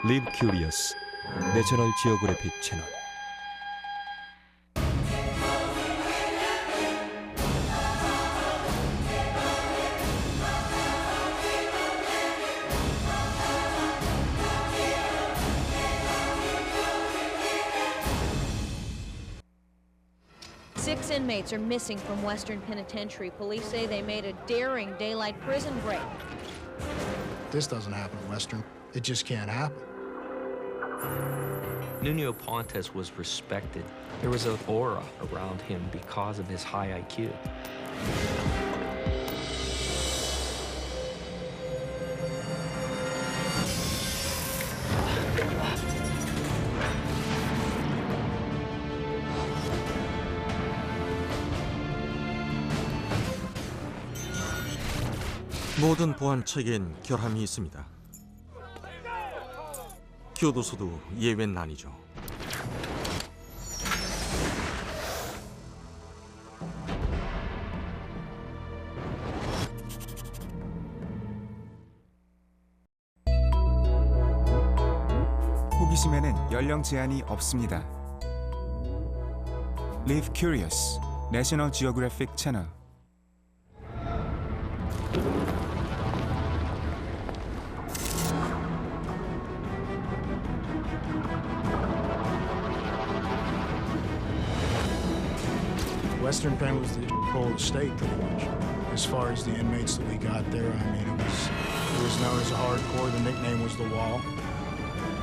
Live Curious, 내셔널 지오그래픽 채널. Six inmates are missing from Western Penitentiary. Police say they made a daring daylight prison break. This doesn't happen in Western. It just can't happen. Nuno Pontes was respected. There was an aura around him because of his high IQ. 모든 보안 체계엔 결함이 있습니다. 교도소도 예외는 아니죠. 호기심에는 연령 제한이 없습니다. Live Curious, 내셔널 지오그래픽 채널. Western Penn was the control of the state, pretty much. As far as the inmates that we got there, I mean, it was known as a hardcore. The nickname was the Wall.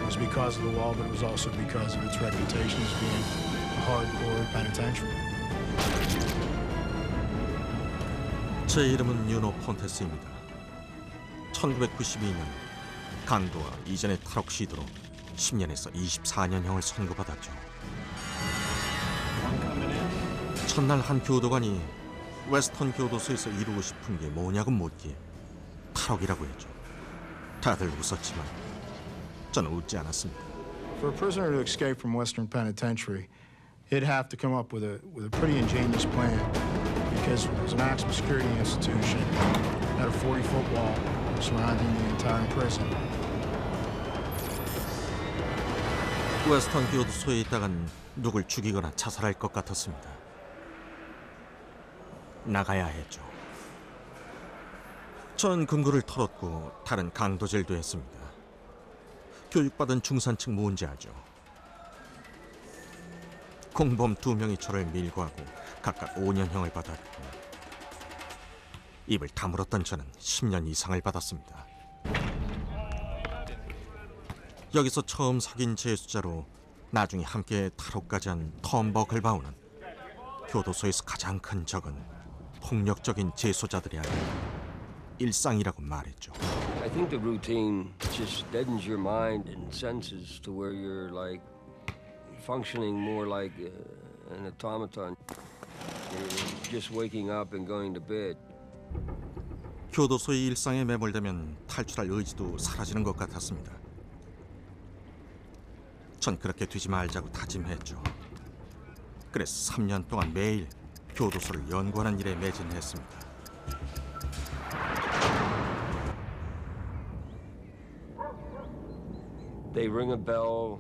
It was because of the Wall, but it was also because of its reputation as being a hardcore penitentiary. 제 이름은 뉴노 폰테스입니다. 1992년 강도와 이전의 탈옥 시도로 10년에서 24년형을 선고받았죠. 첫날 한 교도관이 웨스턴 교도소에서 이루고 싶은 게 뭐냐고 묻기에 탈옥이라고 했죠. 다들 웃었지만 저는 웃지 않았습니다. For a prisoner to escape from Western Penitentiary, he'd have to come up with a pretty ingenious plan, because it was a maximum security institution, had a 40-foot wall surrounding the entire prison. 웨스턴 교도소에 있다간 누굴 죽이거나 자살할 것 같았습니다. 나가야 했죠. 전 금고를 털었고 다른 강도질도 했습니다. 교육받은 중산층 무은자죠. 공범 2명이 저를 밀고하고 각각 5년형을 받았고 입을 다물었던 저는 10년 이상을 받았습니다. 여기서 처음 사귄 재수자로 나중에 함께 탈옥까지 한 톰 버클바우는 교도소에서 가장 큰 적은 폭력적인 재소자들이 아닌 일상이라고 말했죠. I think the routine just deadens your mind and senses to where you're like functioning more like an automaton. You're just waking up and going to bed. 교도소의 일상에 매몰되면 탈출할 의지도 사라지는 것 같았습니다. 전 그렇게 되지 말자고 다짐했죠. 그래서 3년 동안 매일 교도소를 연구하는 일에 매진했습니다. They ring a bell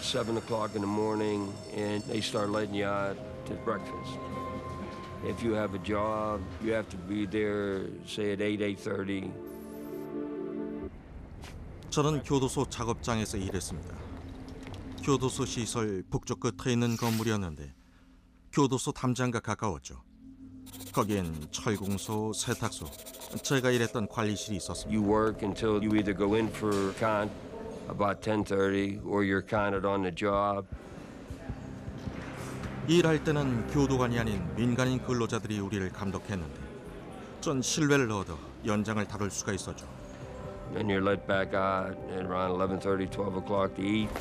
7 o'clock in the morning and they start letting you out to breakfast. If you have a job, you have to be there, say at 8:30. 저는 교도소 작업장에서 일했습니다. 교도소 시설 북쪽 끝에 있는 건물이었는데 교도소 담장과 가까웠죠. 거기엔 철공소, 세탁소, 제가 일했던 관리실이 있었습니다. You work until you either go in for count about 10:30 or you're counted on the job. 일할 때는 교도관이 아닌 민간인 근로자들이 우리를 감독했는데 전 신뢰를 얻어 연장을 다룰 수가 있었죠. Then you're let back out at around 11:30, 12 o'clock to eat.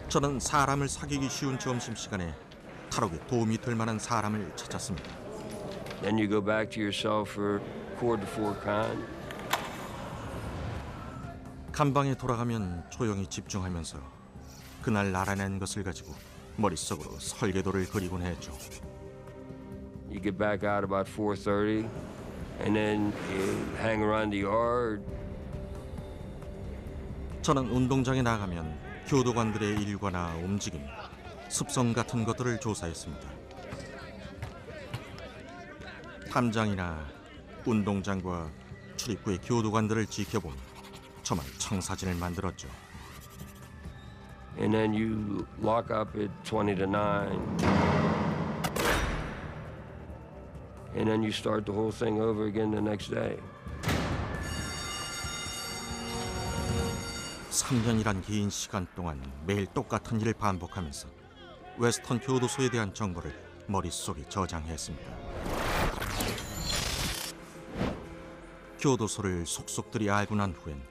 저는 사람을 사귀기 쉬운 점심시간에 탈옥에 도움이 될 만한 사람을 찾았습니다. Then you go back to your cell for quarter to 4 count. 감방에 돌아가면 조용히 집중하면서 그날 알아낸 것을 가지고 머릿속으로 설계도를 그리곤 했죠. You get back out about 4:30, and then you hang around the yard 저는 운동장에 나가면 교도관들의 일과나 움직임, 습성 같은 것들을 조사했습니다. 탐장이나 운동장과 출입구의 교도관들을 지켜보며 저만 청사진을 만들었죠. And then you lock up at 20 to 9. And then you start the whole thing over again the next day. 3년이란 긴 시간 동안 매일 똑같은 일을 반복하면서 웨스턴 교도소에 대한 정보를 머릿속에 저장했습니다. 교도소를 속속들이 알고 난 후엔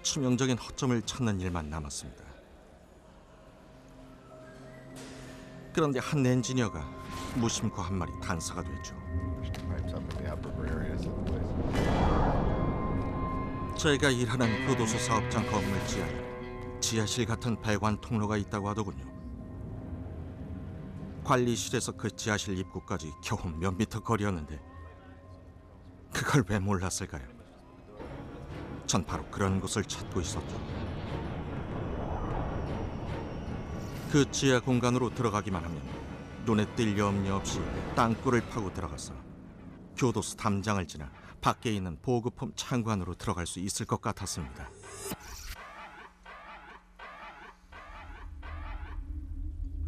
치명적인 허점을 찾는 일만 남았습니다. 그런데 한 엔지니어가 무심코 한 마리 단서가 됐죠. 제가 일하는 교도소 사업장 건물 지하에 지하실 같은 배관 통로가 있다고 하더군요. 관리실에서 그 지하실 입구까지 겨우 몇 미터 거리였는데 그걸 왜 몰랐을까요? 전 바로 그런 곳을 찾고 있었죠. 그 지하 공간으로 들어가기만 하면 눈에 띌 염려 없이 땅굴을 파고 들어가서 교도소 담장을 지나 밖에 있는 보급품 창고 안으로 들어갈 수 있을 것 같았습니다.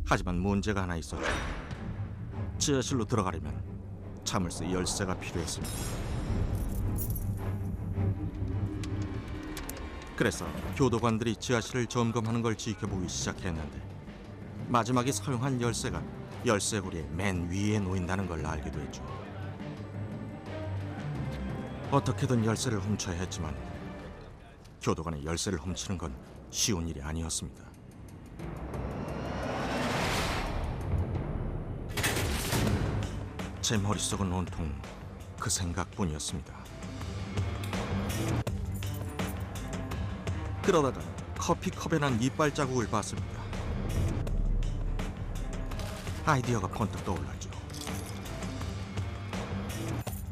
하지만 문제가 하나 있었죠. 지하실로 들어가려면 자물쇠 열쇠가 필요했습니다. 그래서 교도관들이 지하실을 점검하는 걸 지켜보기 시작했는데 마지막에 사용한 열쇠가 열쇠고리의 맨 위에 놓인다는 걸 알기도 했죠. 어떻게든 열쇠를 훔쳐야 했지만 교도관의 열쇠를 훔치는 건 쉬운 일이 아니었습니다. 제 머릿속은 온통 그 생각뿐이었습니다. 그러다가 커피컵에 난 이빨 자국을 봤습니다. 아이디어가 번뜩 떠올랐죠.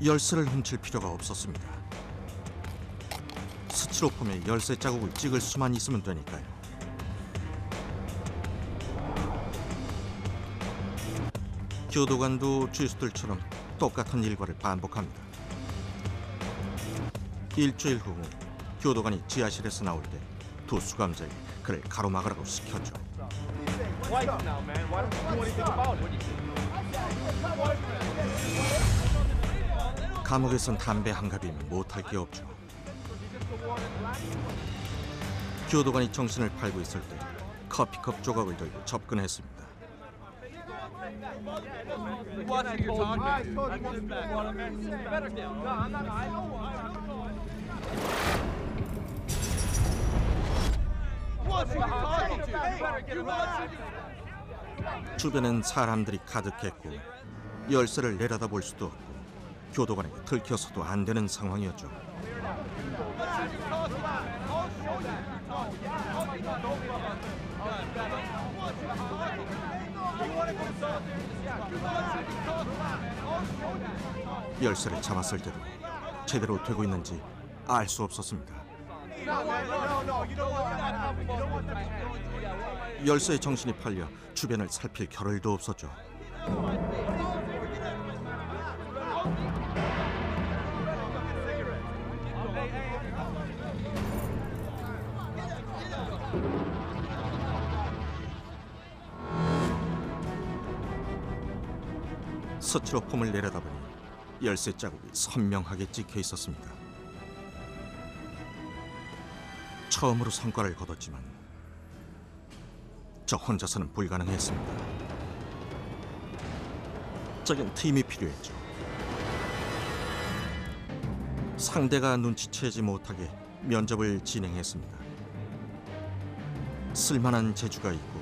열쇠를 훔칠 필요가 없었습니다. 스티로폼에 열쇠 자국을 찍을 수만 있으면 되니까요. 교도관도 죄수들처럼 똑같은 일과를 반복합니다. 일주일 후 교도관이 지하실에서 나올 때 두 수감자에게 그를 가로막으라고 시켰죠. 감옥에선 담배 한 갑이면 못할 게 없죠. 교도관이 정신을 팔고 있을 때 커피컵 조각을 들고 접근했습니다. 주변엔 사람들이 가득했고 열쇠를 내려다볼 수도 없고 교도관에게 들켜서도 안 되는 상황이었죠. 열쇠를 잡았을 때도 제대로 되고 있는지 알 수 없었습니다. 열쇠에 정신이 팔려 주변을 살필 겨를도 없었죠. 스티로폼을 내려다보니 열쇠 자국이 선명하게 찍혀 있었습니다. 처음으로 성과를 거뒀지만 저 혼자서는 불가능했습니다. 저긴 팀이 필요했죠. 상대가 눈치채지 못하게 면접을 진행했습니다. 쓸만한 재주가 있고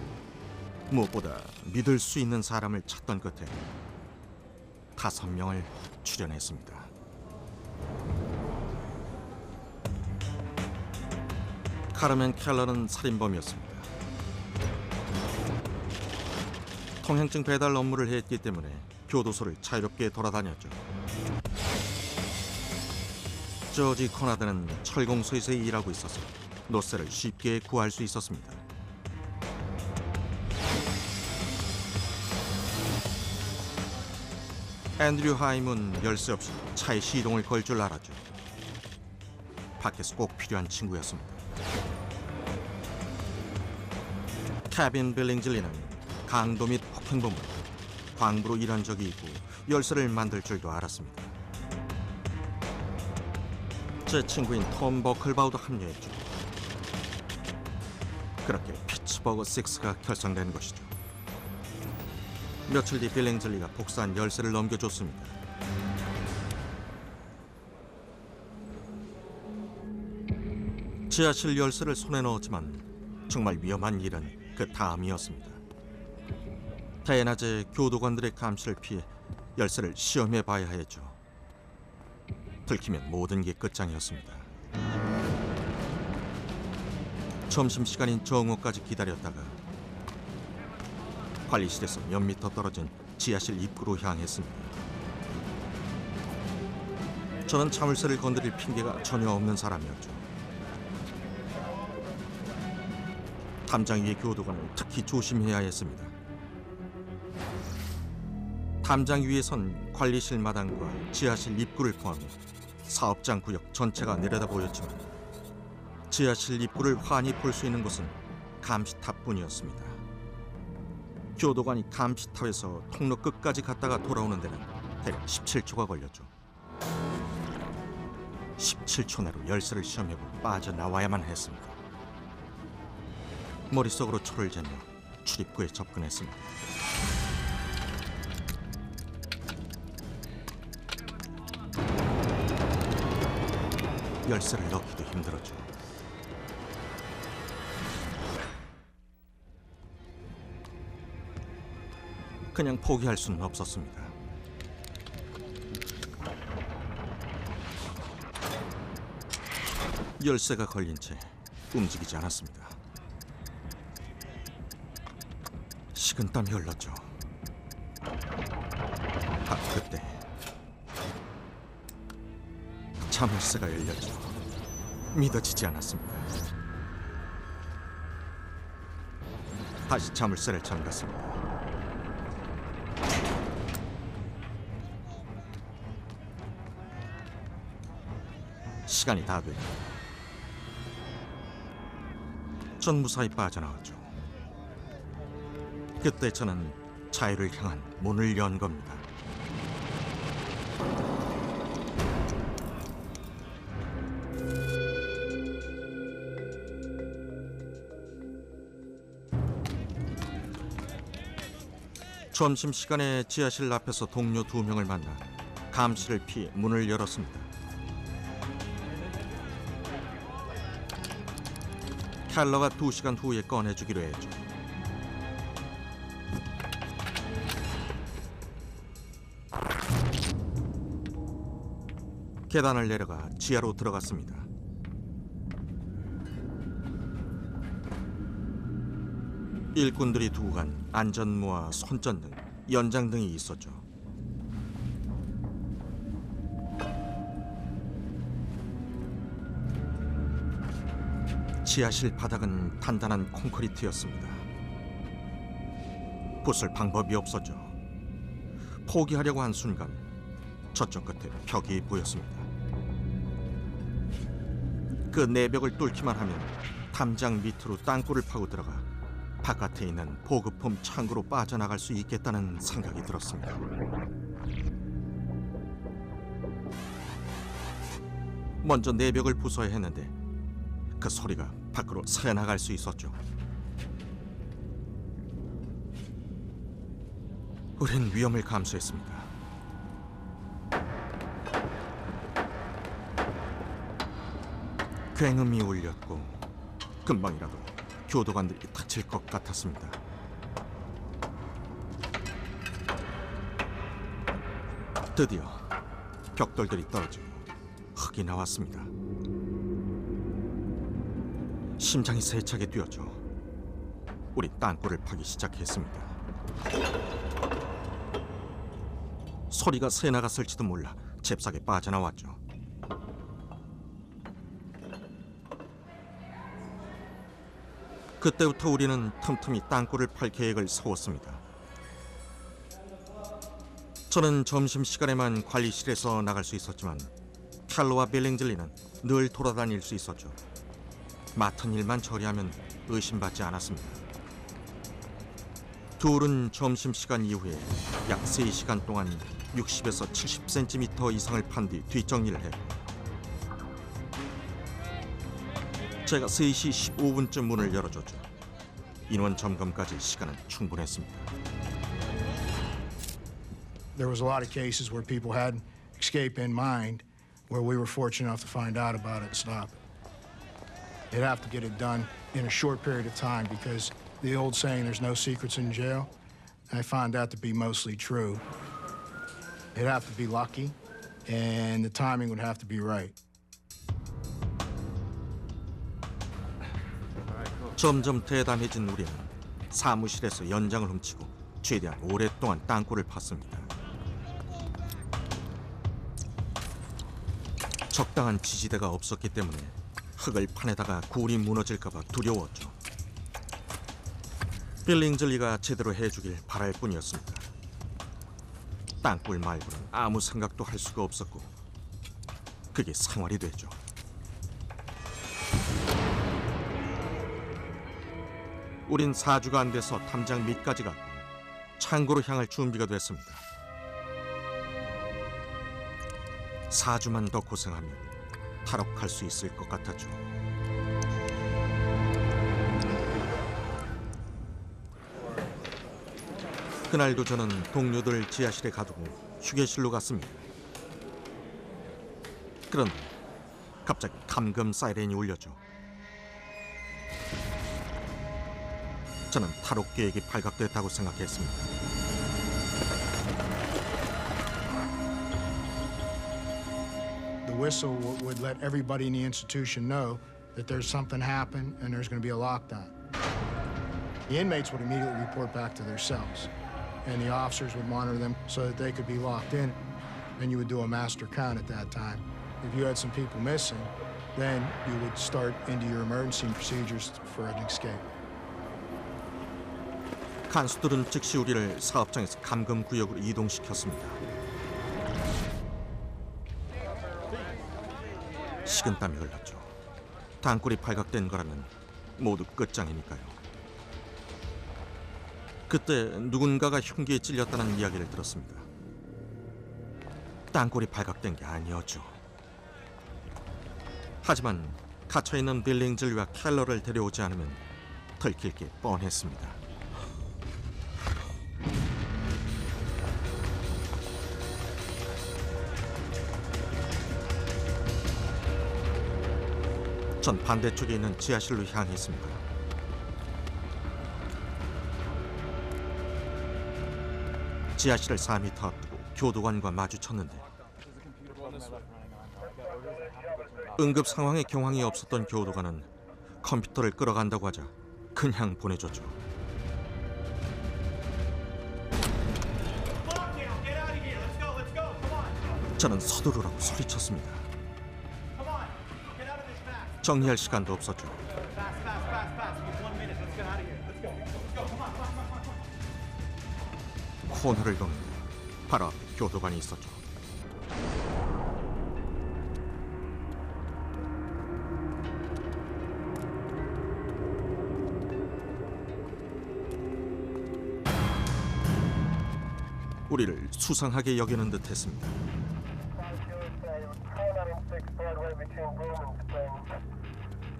무엇보다 믿을 수 있는 사람을 찾던 끝에 5명을 출연했습니다. 카르멘 켈러는 살인범이었습니다. 통행증 배달 업무를 했기 때문에 교도소를 자유롭게 돌아다녔죠. 조지 코나드는 철공소에서 일하고 있어서 노쇠를 쉽게 구할 수 있었습니다. 앤드류 하임은 열쇠 없이 차에 시동을 걸 줄 알았죠. 밖에서 꼭 필요한 친구였습니다. 케빈 빌링즐리는 강도 및 폭행범으로 광부로 일한 적이 있고 열쇠를 만들 줄도 알았습니다. 제 친구인 톰 버클바우도 합류했죠. 그렇게 피츠버그 6가 결성된 것이죠. 며칠 뒤 빌링즐리가 복사한 열쇠를 넘겨줬습니다. 지하실 열쇠를 손에 넣었지만 정말 위험한 일은 그 다음이었습니다. 대낮에 교도관들의 감시를 피해 열쇠를 시험해 봐야 했죠. 들키면 모든 게 끝장이었습니다. 점심시간인 정오까지 기다렸다가 관리실에서 몇 미터 떨어진 지하실 입구로 향했습니다. 저는 자물쇠를 건드릴 핑계가 전혀 없는 사람이었죠. 담장 위의 교도관은 특히 조심해야 했습니다. 담장 위에선 관리실 마당과 지하실 입구를 포함해 사업장 구역 전체가 내려다 보였지만 지하실 입구를 환히 볼 수 있는 곳은 감시탑뿐이었습니다. 교도관이 감시탑에서 통로 끝까지 갔다가 돌아오는 데는 대략 17초가 걸렸죠. 17초 내로 열쇠를 시험해보고 빠져나와야만 했습니다. 머릿속으로 초를 재며 출입구에 접근했습니다. 열쇠를 넣기도 힘들었죠. 그냥 포기할 수는 없었습니다. 열쇠가 걸린 채 움직이지 않았습니다. 식은땀이 흘렀죠. 그때 자물쇠가 열렸죠. 믿어지지 않았습니다. 다시 자물쇠를 잠갔습니다. 시간이 다 됐죠. 전 무사히 빠져나왔죠. 그때 저는 자유를 향한 문을 연 겁니다. 점심시간에 지하실 앞에서 동료 2명을 만나 감시를 피해 문을 열었습니다. 켈러가 2시간 후에 꺼내주기로 했죠. 계단을 내려가 지하로 들어갔습니다. 일꾼들이 두고 간 안전모와 손전등, 연장등이 있었죠. 지하실 바닥은 단단한 콘크리트였습니다. 부술 방법이 없었죠. 포기하려고 한 순간 저쪽 끝에 벽이 보였습니다. 그 내벽을 뚫기만 하면 담장 밑으로 땅굴을 파고 들어가 바깥에 있는 보급품 창고로 빠져나갈 수 있겠다는 생각이 들었습니다. 먼저 내벽을 부숴야 했는데 그 소리가 밖으로 새나갈 수 있었죠. 우린 위험을 감수했습니다. 굉음이 울렸고 금방이라도 교도관들이 다칠 것 같았습니다. 드디어 벽돌들이 떨어지고 흙이 나왔습니다. 심장이 세차게 뛰었죠. 우리 땅굴을 파기 시작했습니다. 소리가 새나갔을지도 몰라 잽싸게 빠져나왔죠. 그때부터 우리는 틈틈이 땅굴을 팔 계획을 세웠습니다. 저는 점심시간에만 관리실에서 나갈 수 있었지만 켈러와 빌링즐리는 늘 돌아다닐 수 있었죠. 맡은 일만 처리하면 의심받지 않았습니다. 둘은 점심시간 이후에 약 3시간 동안 60에서 70cm 이상을 판 뒤 뒷정리를 했고, 제가 3시 15분쯤 문을 열어줬죠. 인원 점검까지 시간은 충분했습니다. There was a lot of cases where people had escape in mind, where we were fortunate enough to find out about it and stop it. They'd have to get it done in a short period of time because the old saying, there's no secrets in jail, I found that to be mostly true. It'd have to be lucky, and the timing would have to be right. 점점 대담해진 우리는 사무실에서 연장을 훔치고 최대한 오랫동안 땅굴을 팠습니다. 적당한 지지대가 없었기 때문에 흙을 파내다가 굴이 무너질까봐 두려웠죠. 빌링즐리가 제대로 해주길 바랄 뿐이었습니다. 땅굴 말고는 아무 생각도 할 수가 없었고 그게 생활이 됐죠. 우린 4주가 안 돼서 탐장 밑까지 갔고 창고로 향할 준비가 됐습니다. 4주만 더 고생하면 탈옥할 수 있을 것 같았죠. 그날도 저는 동료들 지하실에 가두고 휴게실로 갔습니다. 그런데 갑자기 감금 사이렌이 울렸죠. 저는 탈옥 계획이 발각됐다고 생각했습니다. The whistle would let everybody in the institution know that there's something happened and there's going to be a lockdown. The inmates would immediately report back to their cells, and the officers would monitor them so that they could be locked in. Then you would do a master count at that time. If you had some people missing, then you would start into your emergency procedures for an escape. 간수들은 즉시 우리를 사업장에서 감금 구역으로 이동시켰습니다. 식은땀이 흘렀죠. 땅굴이 발각된 거라면 모두 끝장이니까요. 그때 누군가가 흉기에 찔렸다는 이야기를 들었습니다. 땅굴이 발각된 게 아니었죠. 하지만 갇혀있는 빌링즐리와 켈러를 데려오지 않으면 들킬 게 뻔했습니다. 전 반대쪽에 있는 지하실로 향했습니다. 지하실을 4m 앞두고 교도관과 마주쳤는데 응급 상황에 경황이 없었던 교도관은 컴퓨터를 끌어간다고 하자 그냥 보내줬죠. 저는 서두르라고 소리쳤습니다. 정리할 시간도 없었죠. 코너를 도는데 바로 앞에 교도관이 있었죠. 우리를 수상하게 여기는 듯했습니다.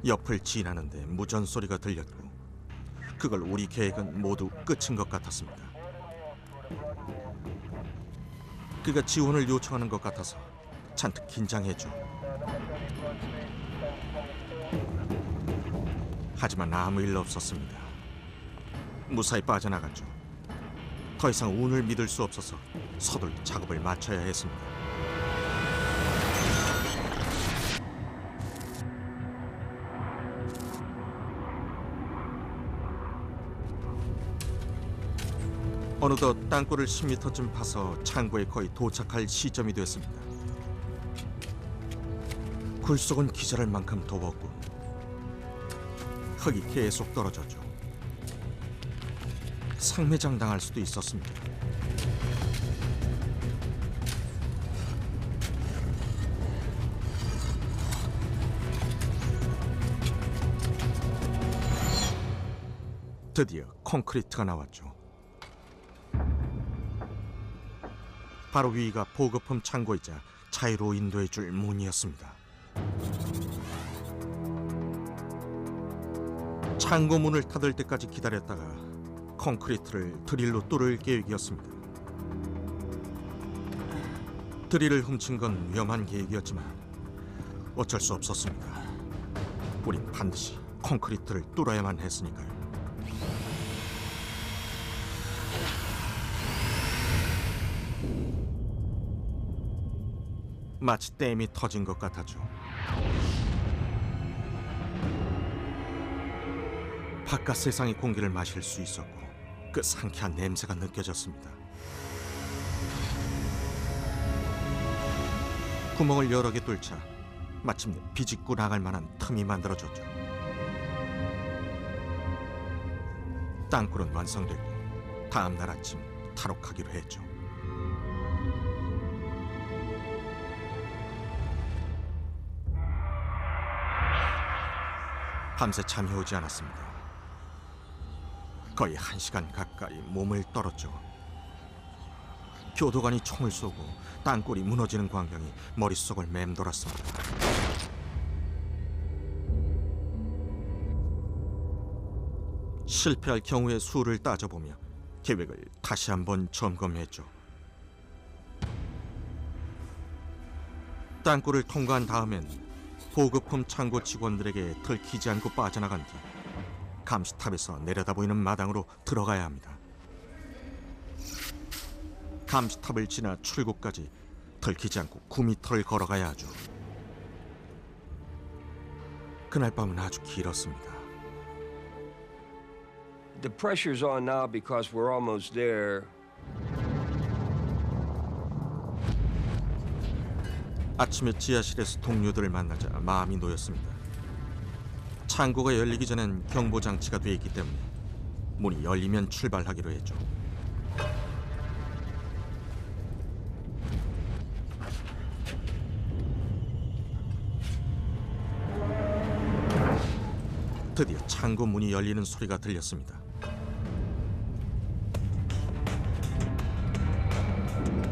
옆을 지나는데 무전 소리가 들렸고 그걸 우리 계획은 모두 끝인 것 같았습니다. 그가 지원을 요청하는 것 같아서 잔뜩 긴장했죠. 하지만 아무 일 없었습니다. 무사히 빠져나갔죠. 더 이상 운을 믿을 수 없어서 서둘러 작업을 마쳐야 했습니다. 어느덧 땅굴을 10m쯤 파서 창고에 거의 도착할 시점이 됐습니다. 굴 속은 기절할 만큼 더웠고 흙이 계속 떨어졌죠. 상매장당할 수도 있었습니다. 드디어 콘크리트가 나왔죠. 바로 위가 보급품 창고이자 차이로 인도해줄 문이었습니다. 창고 문을 닫을 때까지 기다렸다가 콘크리트를 드릴로 뚫을 계획이었습니다. 드릴을 훔친 건 위험한 계획이었지만 어쩔 수 없었습니다. 우린 반드시 콘크리트를 뚫어야만 했으니까요. 마치 댐이 터진 것 같았죠. 바깥 세상의 공기를 마실 수 있었고 그 상쾌한 냄새가 느껴졌습니다. 구멍을 여러 개 뚫자 마침내 비집고 나갈 만한 틈이 만들어졌죠. 땅굴은 완성되고 다음 날 아침 탈옥하기로 했죠. 밤새 잠이 오지 않았습니다. 거의 1시간 가까이 몸을 떨었죠. 교도관이 총을 쏘고 땅굴이 무너지는 광경이 머릿속을 맴돌았습니다. 실패할 경우의 수를 따져보며 계획을 다시 한번 점검했죠. 땅굴을 통과한 다음엔 보급품 창고 직원들에게 들키지 않고 빠져나간 뒤 감시탑에서 내려다보이는 마당으로 들어가야 합니다. 감시탑을 지나 출구까지 들키지 않고 9m를 걸어가야 하죠. 그날 밤은 아주 길었습니다. The pressure's on now because we're almost there. 아침에 지하실에서 동료들을 만나자 마음이 놓였습니다. 창고가 열리기 전엔 경보 장치가 돼 있기 때문에 문이 열리면 출발하기로 했죠. 드디어 창고 문이 열리는 소리가 들렸습니다.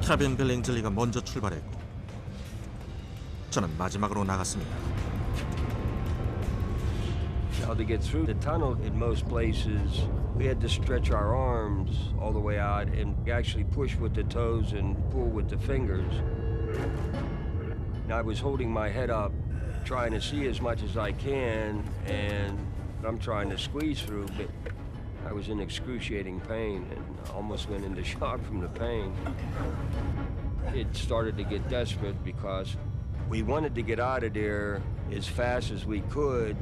캐빈 벨링즐리가 먼저 출발했고 저는 마지막으로 나갔습니다. Now to get through the tunnel in most places, we had to stretch our arms all the way out and actually push with the toes and pull with the fingers. And I was holding my head up, trying to see as much as I can, and I'm trying to squeeze through, but I was in excruciating pain and almost went into shock from the pain. It started to get desperate because we wanted to get out of there as fast as we could.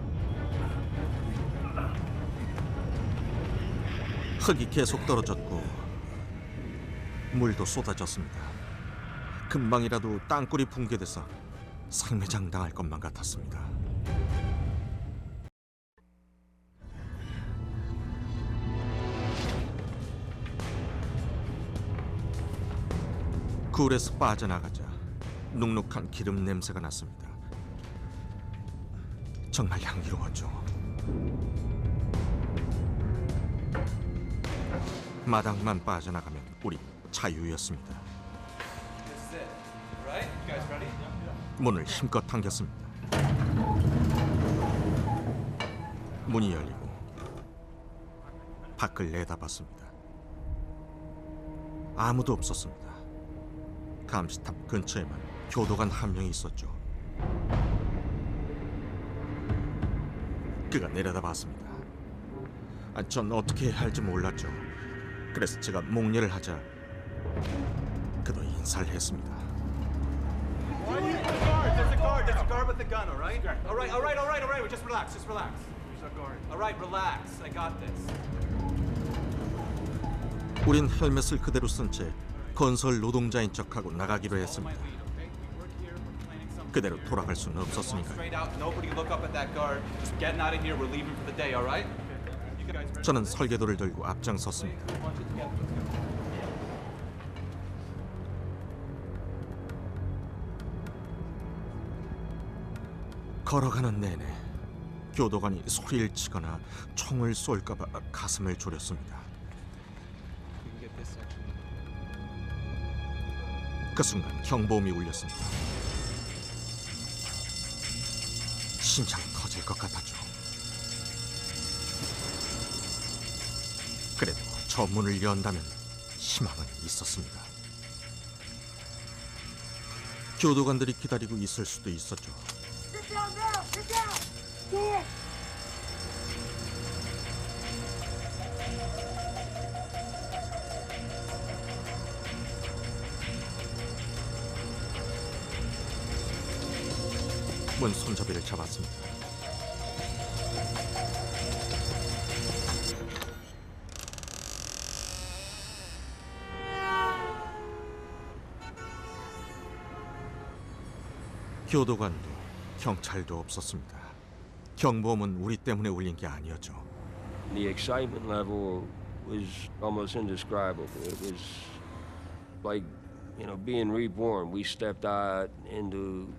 흙이 계속 떨어졌고 물도 쏟아졌습니다. 금방이라도 땅굴이 붕괴돼서 상매장 당할 것만 같았습니다. 굴에서 빠져나가자 눅눅한 기름 냄새가 났습니다. 정말 향기로웠죠. 마당만 빠져나가면 우리 자유였습니다. 문을 힘껏 당겼습니다. 문이 열리고 밖을 내다봤습니다. 아무도 없었습니다. 감시탑 근처에만 교도관 한 명이 있었죠. 그가 내려다봤습니다. 전 어떻게 해야 할지 몰랐죠. 그래서 제가 목례를 하자 그도 인사를 했습니다. There's a guard with the gun, all right? All right. Just relax. All right, relax. I got this. 우린 헬멧을 그대로 쓴 채 건설 노동자인 척하고 나가기로 했습니다. 그대로 돌아갈 수는 없었으니까요. Straight out. Nobody look up at that guard. Just getting out of here. We're leaving for the day. All right? You guys ready? 저는 설계도를 들고 앞장섰습니다. 걸어가는 내내 교도관이 소리를 치거나 총을 쏠까봐 가슴을 졸였습니다. 그 순간 경보음이 울렸습니다. 심장이 터질 것 같았죠. 그래도 저 문을 연다면 희망은 있었습니다. 교도관들이 기다리고 있을 수도 있었죠. 문 손잡이를 잡았습니다. 교도관도 경찰도 없었습니다. 경보음은 우리 때문에 울린 게 아니었죠. The excitement level was almost indescribable. It was like, you know, being reborn. We stepped out into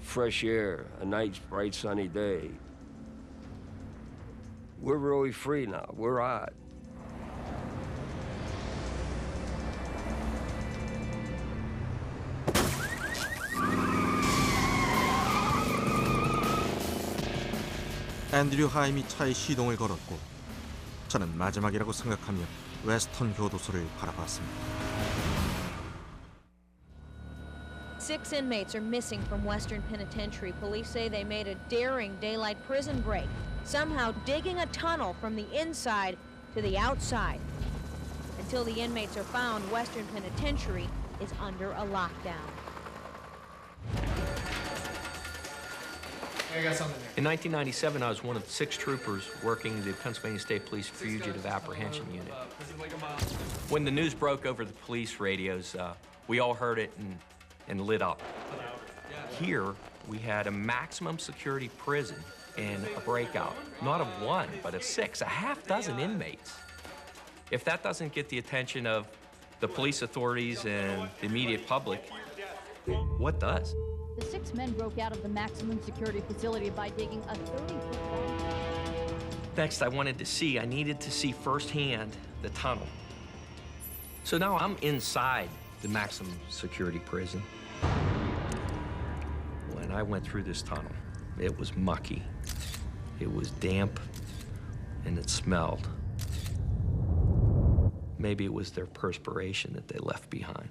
fresh air, a nice, bright, sunny day. We're really free now. We're out. 앤드류 하임이 차에 시동을 걸었고 저는 마지막이라고 생각하며 웨스턴 교도소를 바라봤습니다. 6 inmates are missing from Western Penitentiary. Police say they made a daring daylight prison break, somehow digging a tunnel from the inside to the outside. Until the inmates are found, Western Penitentiary is under a lockdown. In 1997, I was one of 6 troopers working the Pennsylvania State Police Fugitive Apprehension Unit. When the news broke over the police radios, we all heard it and lit up. Here, we had a maximum security prison and a breakout, not of 1, but of 6, a half dozen inmates. If that doesn't get the attention of the police authorities and the immediate public, what does? The 6 men broke out of the maximum security facility by digging a 30-foot long. Next, I needed to see firsthand the tunnel. So now I'm inside the maximum security prison. When I went through this tunnel, it was mucky, it was damp, and it smelled. Maybe it was their perspiration that they left behind.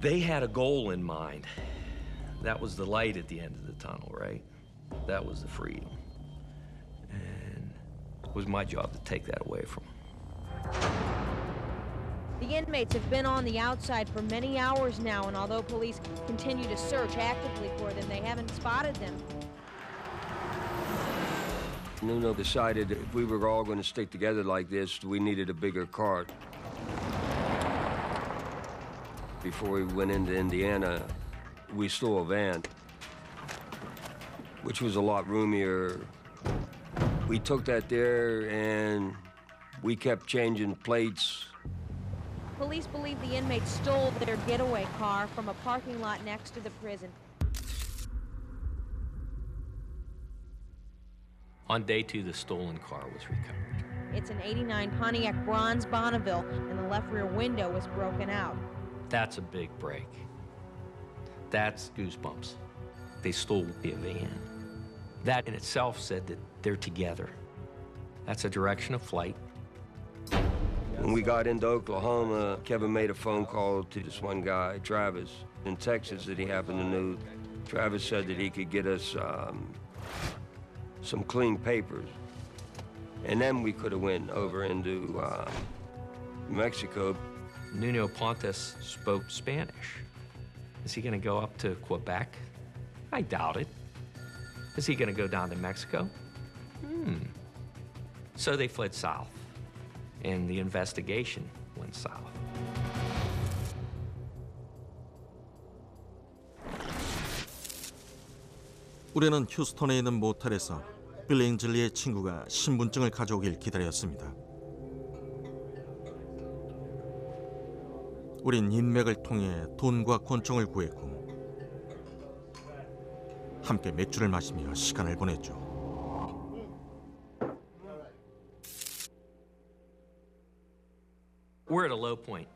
They had a goal in mind. That was the light at the end of the tunnel, right? That was the freedom. And it was my job to take that away from them. The inmates have been on the outside for many hours now, and although police continue to search actively for them, they haven't spotted them. Nuno decided if we were all going to stick together like this, we needed a bigger cart. Before we went into Indiana, we stole a van, which was a lot roomier. We took that there and we kept changing plates. Police believe the inmates stole their getaway car from a parking lot next to the prison. On day 2, the stolen car was recovered. It's an '89 Pontiac Bronze Bonneville, and the left rear window was broken out. That's a big break. That's goosebumps. They stole the van. That in itself said that they're together. That's a direction of flight. When we got into Oklahoma, Kevin made a phone call to this one guy, Travis, in Texas that he happened to know. Travis said that he could get us some clean papers. And then we could have went over into Mexico. Nuno Pontes spoke Spanish. Is he going to go up to Quebec? I doubt it. Is he going to go down to Mexico? So they fled south, and the investigation went south. 우리는 휴스턴에 있는 모텔에서 빌 앵즐리의 친구가 신분증을 가져오길 기다렸습니다. 우린 인맥을 통해 돈과 권총을 구했고 함께 맥주를 마시며 시간을 보냈죠. We're at a low point.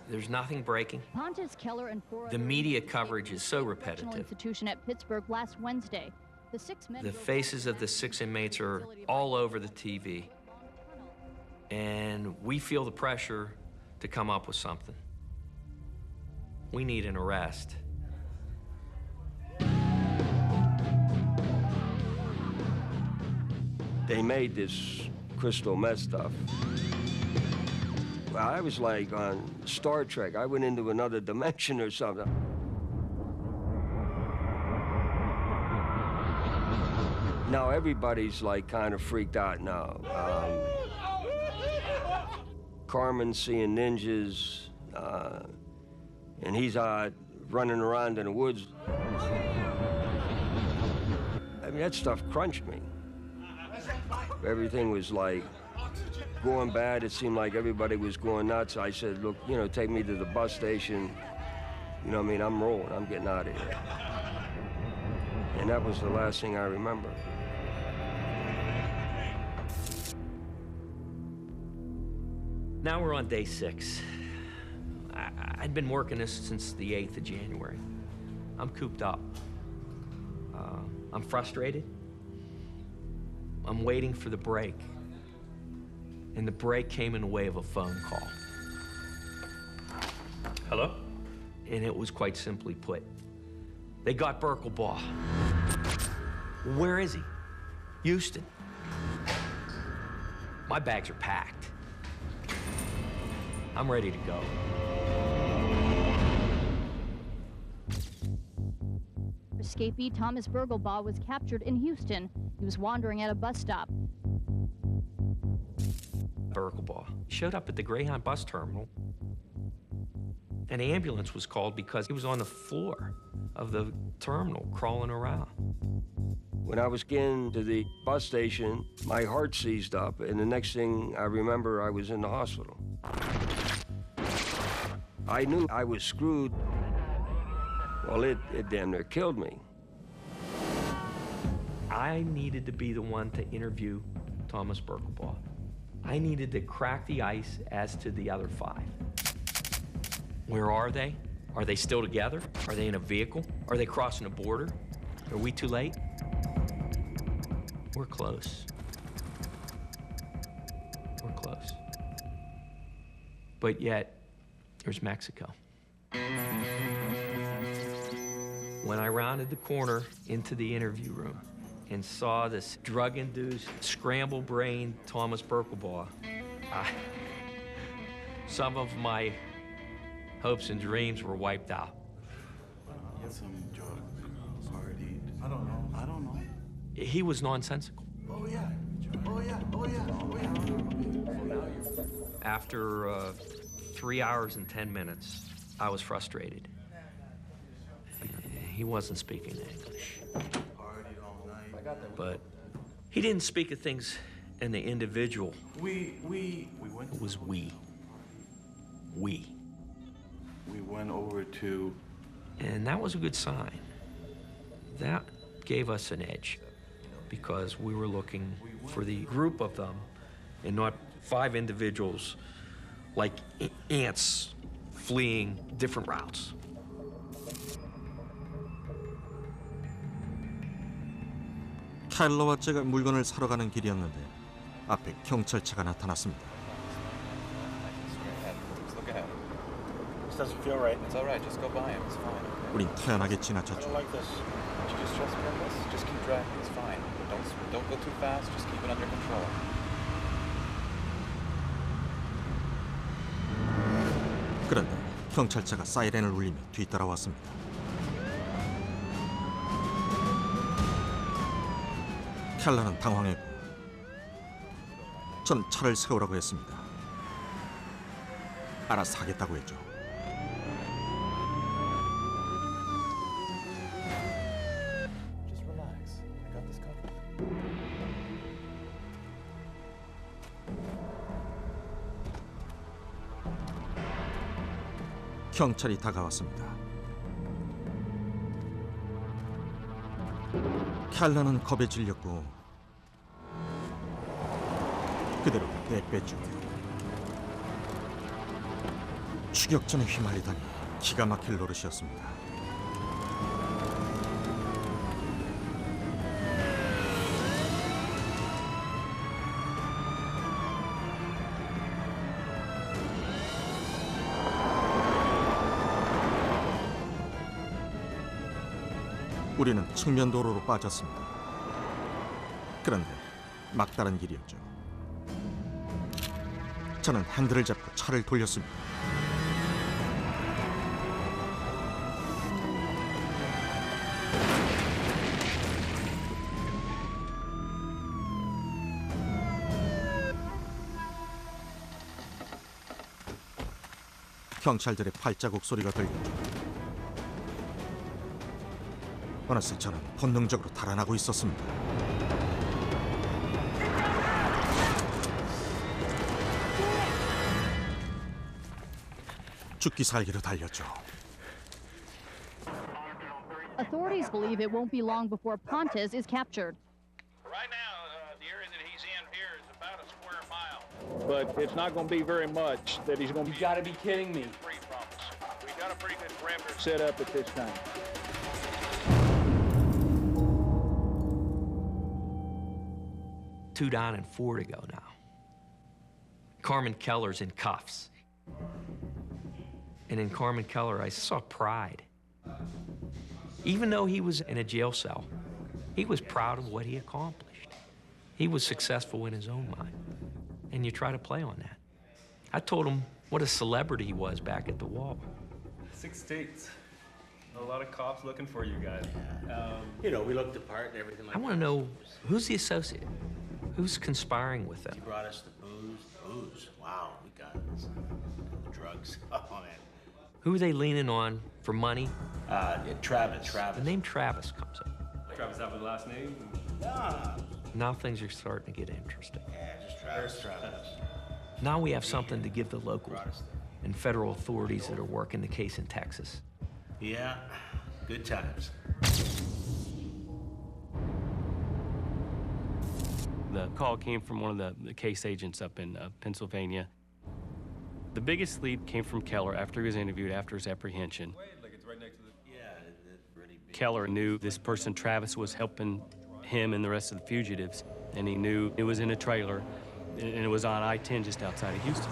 There's nothing breaking. Pontus Keller and four The other media inmates coverage is so at a repetitive. institution at Pittsburgh last Wednesday. The 6 men The faces of the 6 inmates are all over the TV. And we feel the pressure to come up with something. We need an arrest. They made this crystal meth stuff. Well, I was like on Star Trek. I went into another dimension or something. Now everybody's like kind of freaked out now. Carmen's seeing ninjas, and he's running around in the woods. I mean, that stuff crunched me. Everything was like going bad. It seemed like everybody was going nuts. I said, look, you know, take me to the bus station. You know what I mean? I'm rolling. I'm getting out of here. And that was the last thing I remember. Now we're on day 6. I'd been working this since the 8th of January. I'm cooped up. I'm frustrated. I'm waiting for the break. And the break came in the way of a phone call. Hello? And it was quite simply put, they got Birkelbaugh. Where is he? Houston. My bags are packed. I'm ready to go. escapee Thomas Birkelbaugh was captured in Houston. He was wandering at a bus stop. Birkelbaugh showed up at the Greyhound bus terminal. An ambulance was called because he was on the floor of the terminal crawling around. When I was getting to the bus station, my heart seized up, and the next thing I remember, I was in the hospital. I knew I was screwed. Well, it damn near killed me. I needed to be the one to interview Thomas Birkelbaugh. I needed to crack the ice as to the other 5. Where are they? Are they still together? Are they in a vehicle? Are they crossing a border? Are we too late? We're close. We're close. But yet, there's Mexico. When I rounded the corner into the interview room and saw this drug-induced, scramble-brained Thomas Birkelbaugh, some of my hopes and dreams were wiped out. Get some drug, party. I don't know. He was nonsensical. Oh yeah. After 3 hours and 10 minutes, I was frustrated. He wasn't speaking English. But he didn't speak of things in the individual. We went. It was we. We. We went over to. And that was a good sign. That gave us an edge because we were looking for the group of them and not 5 individuals like ants fleeing different routes. 켈러와 제가 물건을 사러 가는 길이었는데 앞에 경찰차가 나타났습니다. This doesn't feel right. It's all right. Just go by him. It's fine. Okay? 우린 태연하게 I 지나쳤죠. don't like this. Would you just trust me on this? Just keep driving. It's fine. Don't go too fast. Just keep it under control. 그런데 경찰차가 사이렌을 울리며 뒤따라왔습니다. 켈러는 당황했고 전 차를 세우라고 했습니다. 알아서 하겠다고 했죠. 경찰이 다가왔습니다. 캘런은 겁에 질렸고 그대로 내빼죠. 추격전에 휘말리다니 기가 막힐 노릇이었습니다. 우리는 측면 도로로 빠졌습니다. 그런데 막다른 길이었죠. 저는 핸들을 잡고 차를 돌렸습니다. 경찰들의 발자국 소리가 들렸죠. 어느새 저는 본능적으로 달아나고 있었습니다. 죽기 살기로 달렸죠. Authorities believe it won't be long before Pontus is captured. Right now, the area that he's in here is about a square mile. But it's not going to be very much that he's going to be. You got to be kidding me. Free from us. We got a pretty good perimeter set up at this time. 2 down and 4 to go now. Carmen Keller's in cuffs. And in Carmen Keller, I saw pride. Even though he was in a jail cell, he was proud of what he accomplished. He was successful in his own mind. And you try to play on that. I told him what a celebrity he was back at the wall. 6 states. A lot of cops looking for you guys. You know, we looked the part and everything like I want to know, who's the associate? Who's conspiring with them? He brought us the booze. Booze. Wow, we got this. The drugs. Oh, man. Who are they leaning on for money? Travis. The name Travis comes up. Travis have a last name? Yeah. Now things are starting to get interesting. Yeah, just Travis. Now we have something to give the local and federal authorities that are working the case in Texas. Yeah, good times. The call came from one of the case agents up in Pennsylvania. The biggest lead came from Keller after he was interviewed after his apprehension. Keller knew this person, Travis, was helping him and the rest of the fugitives, and he knew it was in a trailer, and it was on I-10 just outside of Houston.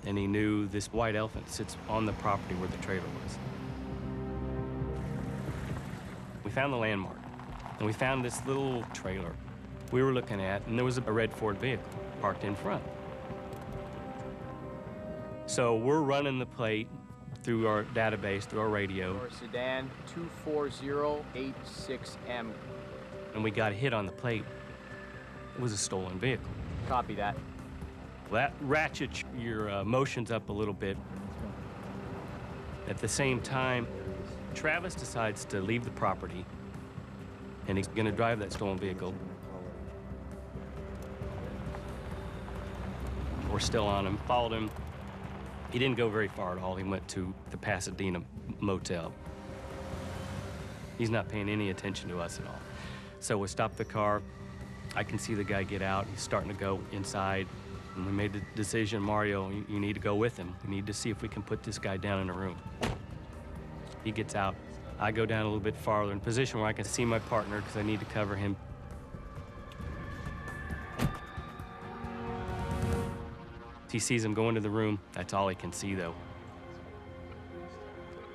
And he knew this white elephant sits on the property where the trailer was. We found the landmark, and we found this little trailer we were looking at, and there was a red Ford vehicle parked in front. So we're running the plate through our database, through our radio. Sedan 24086M. And we got a hit on the plate. It was a stolen vehicle. Copy that. That ratchets your emotions up a little bit. At the same time, Travis decides to leave the property, and he's gonna drive that stolen vehicle. We're still on him, followed him. He didn't go very far at all. He went to the Pasadena motel. He's not paying any attention to us at all. So we stopped the car. I can see the guy get out. He's starting to go inside. And we made the decision, Mario, you need to go with him. We need to see if we can put this guy down in a room. He gets out. I go down a little bit farther in a position where I can see my partner because I need to cover him. He sees him go into the room. That's all he can see, though.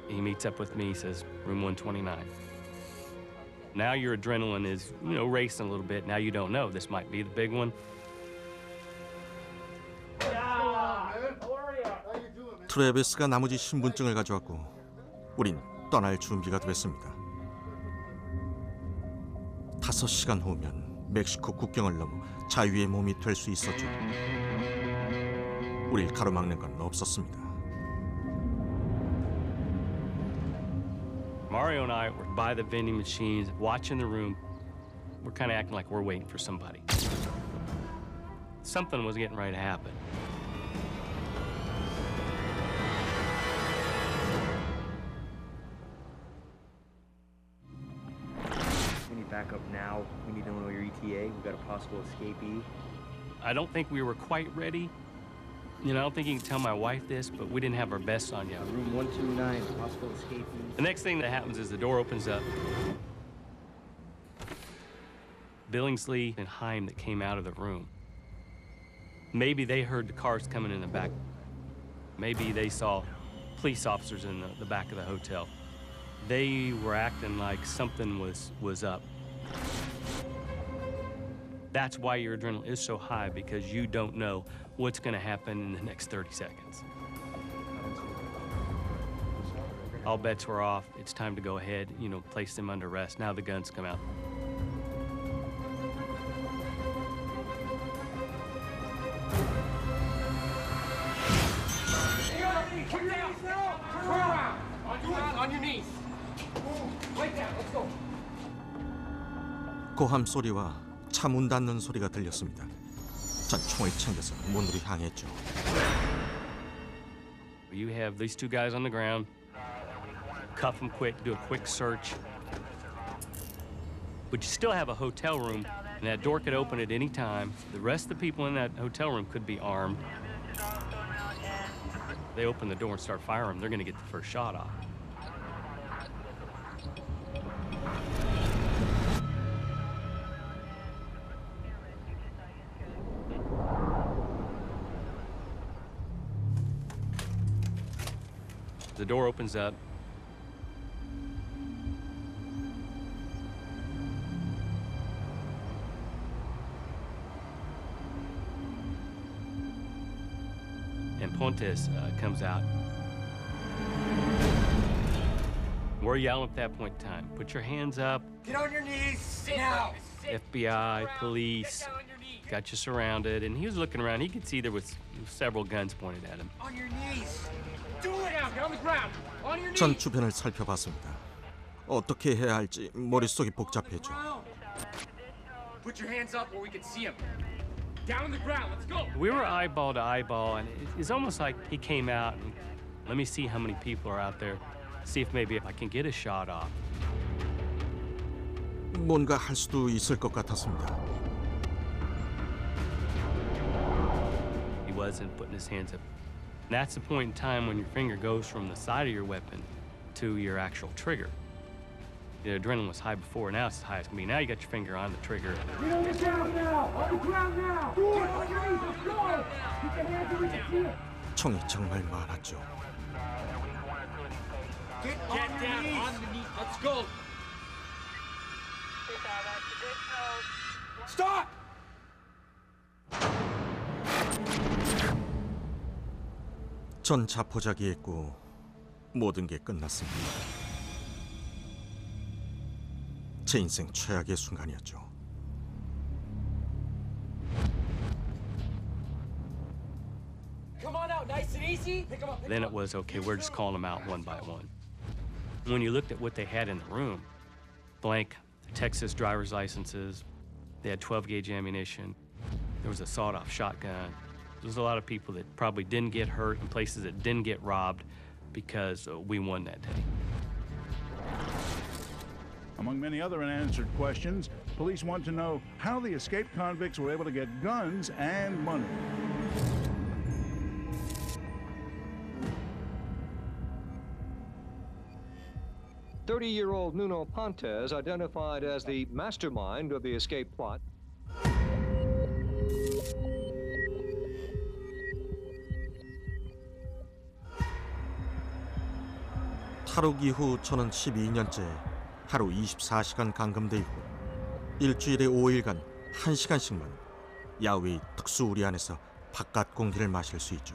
He meets up with me, he says, room 129. Now your adrenaline is, racing a little bit. Now you don't know. This might be the big one. 트래비스가 나머지 신분증을 가져왔고 우린 떠날 준비가 됐습니다. 5시간 후면 멕시코 국경을 넘어 자유의 몸이 될 수 있었죠. 우릴 가로막는 건 없었습니다. Mario and I were by the vending machines, watching the room. We're kind of acting like we're waiting for somebody. Something was getting ready to happen. back up now. We need to know your ETA. We've got a possible escapee. I don't think we were quite ready. You know, I don't think you can tell my wife this, but we didn't have our vests on yet. Room 129, possible escapee. The next thing that happens is the door opens up. Billingsley and Heim that came out of the room. Maybe they heard the cars coming in the back. Maybe they saw police officers in the back of the hotel. They were acting like something was up. That's why your adrenaline is so high, because you don't know what's going to happen in the next 30 seconds. All bets were off. It's time to go ahead, you know, place them under arrest. Now the guns come out. Get down! Turn around! On your knees! Right down, let's go! 고함 소리와 차 문 닫는 소리가 들렸습니다. 전 총을 챙겨서 문으로 향했죠. You have these two guys on the ground. Cuff them quick, do a quick search. But you still have a hotel room, and that door could open at any time. The rest of the people in that hotel room could be armed. They open the door and start firing, they're gonna get the first shot off. The door opens up. And Pontes comes out. We're yelling at that point in time. Put your hands up. Get on your knees now! FBI, police, got you surrounded. And he was looking around. He could see there was several guns pointed at him. On your knees! Do it now! Get on the ground! On your knees! 전 주변을 살펴봤습니다. 어떻게 해야 할지 머릿속이 복잡했죠. Put your hands up where we can see him. Down on the ground, let's go! We were eyeball to eyeball, and it's almost like he came out and let me see how many people are out there, see if maybe I can get a shot off. 뭔가 할 수도 있을 것 같았습니다. He wasn't putting his hands up. That's the point in time when your finger goes from the side of your weapon to your actual trigger. The adrenaline was high before, now it's as high as can be. Now you got your finger on the trigger. Get on the ground now! On the ground now! Do it! On your knees, let's go! Keep your hands where we can see it! 총이 정말 많았죠. Get down on the knees, let's go! Stop! 전 자포자기했고 모든 게 끝났습니다. 제 인생 최악의 순간이었죠. Come on out, nice and easy. Pick him up. Then it was, okay, we're just calling them out one by one. When you looked at what they had in the room, blank Texas driver's licenses, they had 12-gauge ammunition, there was a sawed-off shotgun. There's a lot of people that probably didn't get hurt and places that didn't get robbed because we won that day. Among many other unanswered questions, police want to know how the escaped convicts were able to get guns and money. "30-year-old Nuno Pontes, identified as the mastermind of the escape plot." 탈옥 이후 저는 12년째 하루 24시간 감금돼 있고 일주일에 5일간 1시간씩만 야외의 특수우리 안에서 바깥 공기를 마실 수 있죠.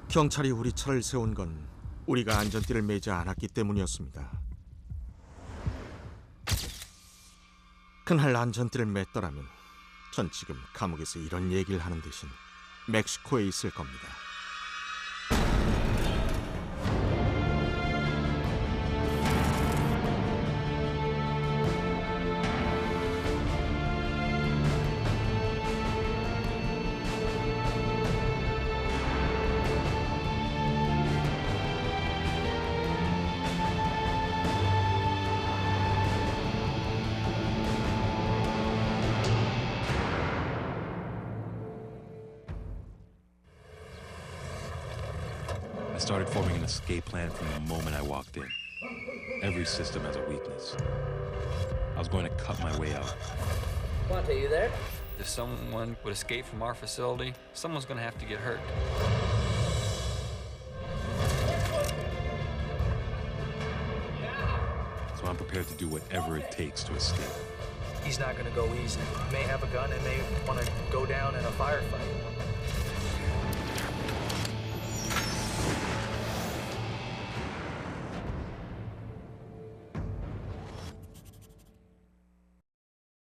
경찰이 우리 차를 세운 건 우리가 안전띠를 매지 않았기 때문이었습니다. 그날 안전띠를 맸더라면 전 지금 감옥에서 이런 얘기를 하는 대신 멕시코에 있을 겁니다. started forming an escape plan from the moment I walked in. Every system has a weakness. I was going to cut my way out. Quanta, you there? If someone would escape from our facility, someone's going to have to get hurt. So I'm prepared to do whatever it takes to escape. He's not gonna go easy. He may have a gun and may want to go down in a firefight.